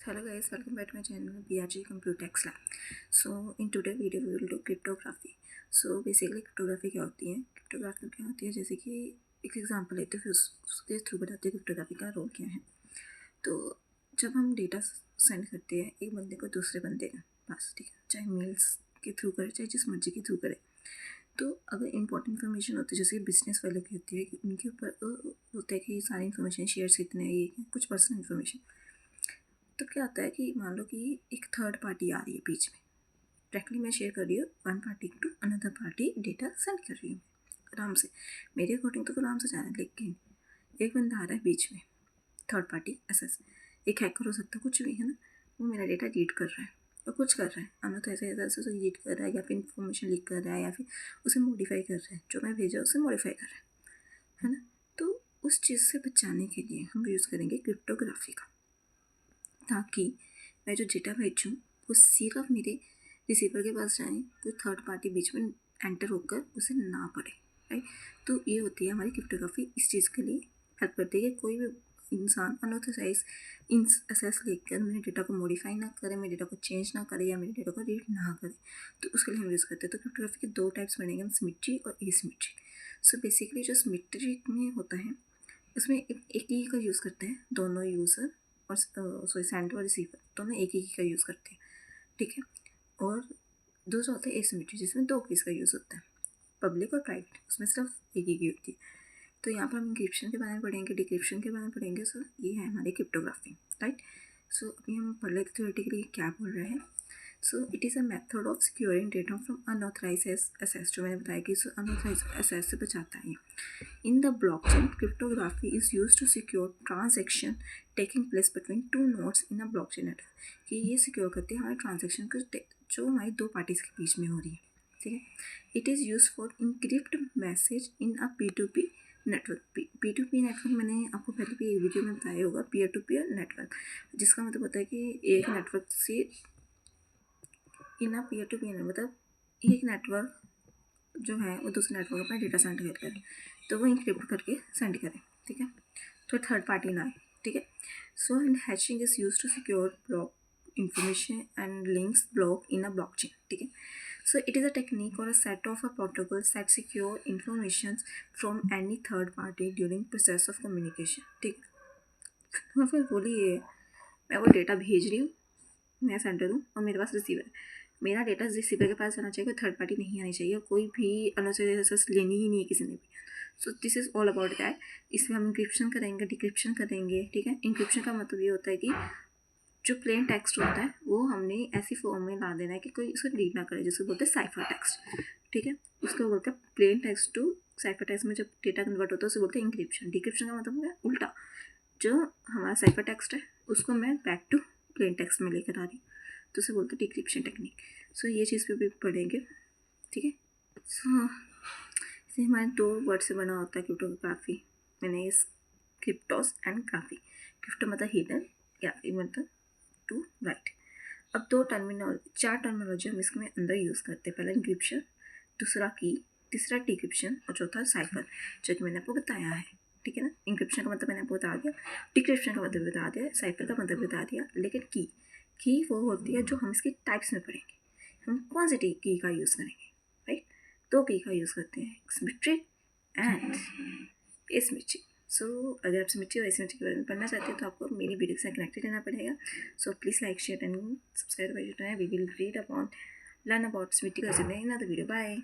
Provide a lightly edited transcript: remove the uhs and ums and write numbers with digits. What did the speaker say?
Hello guys, welcome back to my channel BRG Computer X Lab. So in today video we will do cryptography. So basically cryptography क्या होती है? Cryptography क्या होती है, जैसे कि एक एग्जांपल लेते हैं फिर उसके थ्रू बताते हैं क्रिप्टोग्राफी का रोल क्या है। तो जब हम डेटा सेंड करते हैं एक बंदे को दूसरे बंदे के पास, ठीक है, चाहे मेल्स के थ्रू करे चाहे जिस मर्जी के थ्रू करे, तो अगर इंपॉर्टेंट इन्फॉर्मेशन होती है जैसे बिजनेस वाले की होती है कि उनके ऊपर होता है कि सारी इन्फॉर्मेशन शेयर कितने हैं, ये कुछ पर्सनल इन्फॉर्मेशन, तो क्या होता है कि मान लो कि एक थर्ड पार्टी आ रही है बीच में, डायरेक्टली मैं शेयर कर रही हूँ one party to another party, data send कर रही हूँ आराम से, मेरे अकॉर्डिंग तो आराम से जा रहा है। लेकिन एक बंदा आ रहा है बीच में, थर्ड पार्टी ऐसा, एक हैकर हो सकता है, कुछ भी है ना, वो मेरा डेटा रीड कर रहा है और कुछ कर रहा है, आना तो ऐसे ऐसा रीड कर रहा है या फिर इन्फॉर्मेशन लीक कर रहा है या फिर उसे मॉडिफाई कर रहा है, जो मैं भेजा उसे मॉडिफाई कर रहा है ना। तो उस चीज़ से बचाने के लिए हम यूज़ करेंगे क्रिप्टोग्राफी का, ताकि मैं जो डेटा भेजूँ वो सिर्फ मेरे रिसीवर के पास जाए, कोई थर्ड पार्टी बीच में एंटर होकर उसे ना पड़े, राइट। तो ये होती है हमारी क्रिप्टोग्राफी, इस चीज़ के लिए हेल्प करती है कि कोई भी इंसान अनऑथराइज एक्सेस लेकर मेरे डेटा को मॉडिफाई ना करे, मेरे डेटा को चेंज ना करे या मेरे डेटा को रीड ना करे, तो उसके लिए हम यूज़ करते हैं। तो क्रिप्टोग्राफी के दो टाइप्स बनेंगे, सिमेट्रिक और एसिमेट्रिक। सो बेसिकली जो सिमेट्रिक में होता है उसमें एक ही का यूज़ करते हैं दोनों यूज़र, और सॉरी सेंडर और रिसीवर दोनों एक ही का यूज़ करते हैं, ठीक है। और दूसरा होता है एसिमेट्रिक जिसमें दो कीज़ का यूज़ होता है, पब्लिक और प्राइवेट, उसमें सिर्फ एक ही की होती है। तो यहाँ पर हम इंक्रिप्शन के बारे में पढ़ेंगे, डिक्रिप्शन के बारे में पढ़ेंगे। सो ये है हमारी क्रिप्टोग्राफी, राइट। सो अभी हम पढ़ लेते थ्योरेटिकली क्या बोल रहे हैं। So it is a method of securing data from unauthorize access, जो मैंने बताया कि अनऑथराइज एक्सेस से बचाता है। In the blockchain, cryptography is used to secure transaction taking place between two nodes in a blockchain network, कि ये secure करते हैं हमारे ट्रांजेक्शन को जो हमारी दो पार्टीज के बीच में हो रही है, ठीक है। It is use for encrypt message in a P2P network. P2P network मैंने आपको पहले भी एक वीडियो में बताया होगा, पीयर टू पीयर नेटवर्क, जिसका मतलब होता है कि एक नेटवर्क से इन अ पीयर टू पीयर, मतलब एक नेटवर्क जो है वो दूसरे नेटवर्क पर डेटा सेंड करें, तो वो इंक्रिप्ट करके सेंड करें, ठीक है, तो थर्ड पार्टी ना, ठीक है। So and hashing is use to secure block information and links block in a blockchain, ठीक है। So it is a technique और a set of a protocol set secure information from any third party during process of communication, ठीक है। तो फिर बोलिए, मैं वो डेटा भेज रही हूँ, मैं सेंडर हूँ और मेरे पास रिसीवर है, मेरा डेटा रिसीवर के पास जाना चाहिए, कोई थर्ड पार्टी नहीं आनी चाहिए, कोई भी अनऑथराइज्ड एक्सेस लेनी ही नहीं है किसी ने भी। So this is all about that. इसमें हम इंक्रिप्शन करेंगे, डिक्रिप्शन करेंगे, ठीक है। इंक्रिप्शन का मतलब ये होता है कि जो प्लेन टेक्स्ट होता है वो हमने ऐसी फॉर्म में ला देना है कि कोई उसको रीड ना करे, जिसको बोलते हैं साइफर टेक्स्ट, ठीक है। उसको बोलते हैं plain text to cipher text में जब डेटा कन्वर्ट होता है उसे बोलते हैं इंक्रिप्शन। डिक्रिप्शन का मतलब है उल्टा, जो हमारा साइफर टेक्स्ट है उसको मैं बैक टू प्लेन टेक्स्ट में लेकर आ रही हूँ, तो उसे बोलते हैं डिक्रिप्शन टेक्निक। सो ये चीज़ पे भी पढ़ेंगे, ठीक है। सो इसे हमारे दो वर्ड से बना होता है क्रिप्टोग्राफी, मैंने इस क्रिप्टोस एंड ग्राफी। क्रिप्टो मतलब हिडन, ग्राफी मतलब टू राइट। अब चार टर्मिनोलॉजी हम इसमें अंदर यूज़ करते हैं। पहला इंक्रिप्शन, दूसरा की, तीसरा डिक्रिप्शन और चौथा साइफर, जो कि मैंने आपको बताया है, ठीक है ना। इंक्रिप्शन का मतलब मैंने आपको बता दिया, डिक्रिप्शन का मतलब बता दिया, साइफर का मतलब बता दिया। लेकिन की वो होती है जो हम इसके टाइप्स में पढ़ेंगे, हम कौन सी की का यूज़ करेंगे, राइट। दो की का यूज़ करते हैं, सिमेट्रिक एंड एसिमेट्रिक। सो अगर आप सिमेट्रिक और एसिमेट्रिक के बारे में पढ़ना चाहते हैं तो आपको मेरी वीडियो से कनेक्टेड रहना पड़ेगा। So please like share and subscribe, we will read upon learn about symmetric और asymmetric in other video. Bye.